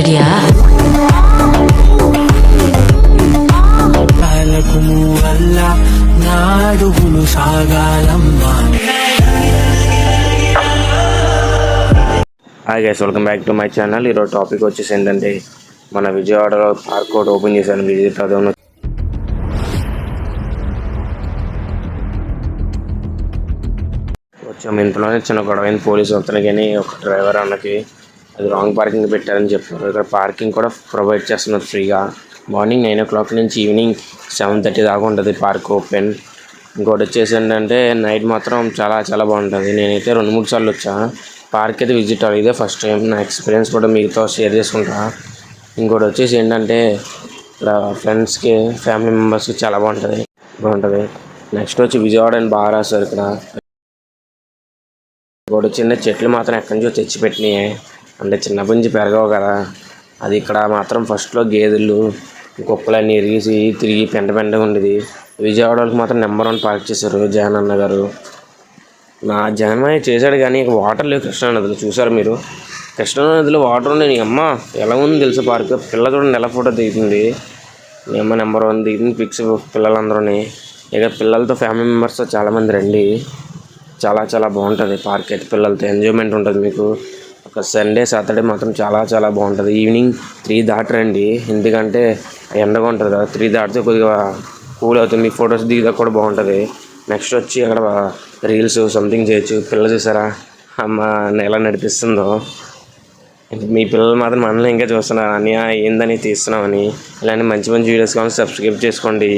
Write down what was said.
రెడీయా? నాడుగులు సాగాలమ్మా. Hi guys, welcome back to my channel. ఈరోజు టాపిక్ వచ్చేసి ఏంటంటే మన విజయవాడలో పార్క్ ఒకటి ఓపెన్ చేశాను. విజిట్ అదే వచ్చాము. ఇంట్లోనే చిన్న గొడవైంది పోలీసు వస్తాను కానీ ఒక డ్రైవర్ అన్నకి అది రాంగ్ పార్కింగ్ పెట్టారని చెప్పారు. ఇక్కడ పార్కింగ్ కూడా ప్రొవైడ్ చేస్తున్నారు ఫ్రీగా. మార్నింగ్ 9 o'clock నుంచి ఈవినింగ్ 7:30 దాకా ఉంటుంది పార్క్ ఓపెన్. ఇంకోటి వచ్చేసి ఏంటంటే నైట్ మాత్రం చాలా చాలా బాగుంటుంది. నేనైతే 2-3 సార్లు వచ్చాను పార్క్ అయితే విజిట్ అవ్వాలి. ఇదే ఫస్ట్ టైం. నా ఎక్స్పీరియన్స్ కూడా మీతో షేర్ చేసుకుంటా. ఇంకోటి వచ్చేసి ఏంటంటే ఇక్కడ ఫ్రెండ్స్కి ఫ్యామిలీ మెంబర్స్కి చాలా బాగుంటుంది. నెక్స్ట్ వచ్చి విజయవాడ అని బాగా రాశారు ఇక్కడ. ఇంకోటి చిన్న చెట్లు మాత్రం ఎక్కడి నుంచో తెచ్చిపెట్టినాయి, అంటే చిన్నప్పటి నుంచి పెరగవు కదా. అది ఇక్కడ మాత్రం ఫస్ట్లో గేదెలు కుక్కలన్నీ తిరిగి పెంటగా ఉండేది. విజయవాడకి మాత్రం నెంబర్ 1 పార్క్ చేశారు జగన్ అన్న గారు. నా జగన్మయ్య చేశాడు కానీ ఇక వాటర్ లేవు కృష్ణానదిలో. చూసారు మీరు, కృష్ణానదిలో వాటర్ ఉండే. నీ అమ్మ ఎలా ఉంది తెలుసు పార్క్. పిల్ల చూడండి ఎలా ఫోటో దిగుతుంది. నీ అమ్మ నెంబర్ 1 దిగుతుంది పిక్స్ పిల్లలందరూని. ఇక పిల్లలతో ఫ్యామిలీ మెంబర్స్తో చాలామంది రండి. చాలా చాలా బాగుంటుంది పార్క్ అయితే. పిల్లలతో ఎంజాయ్మెంట్ ఉంటుంది మీకు. ఒక సండే సాటర్డే మాత్రం చాలా చాలా బాగుంటుంది. ఈవినింగ్ 3 దాటి రండి, ఎందుకంటే ఎండగా ఉంటుంది కదా. 3 దాటితే కొద్దిగా కూల్ అవుతుంది. మీ ఫొటోస్ దిగదా కూడా బాగుంటుంది. నెక్స్ట్ వచ్చి అక్కడ రీల్స్ సంథింగ్ చేయొచ్చు. పిల్ల చూసారా అమ్మ ఎలా నడిపిస్తుందో. మీ పిల్లలు మాత్రం మనల్ని ఇంకా చూస్తున్నారు, అన్నయ్య ఏందని తీస్తున్నామని. ఇలాంటి మంచి మంచి వీడియోస్ కావాలి సబ్స్క్రైబ్ చేసుకోండి.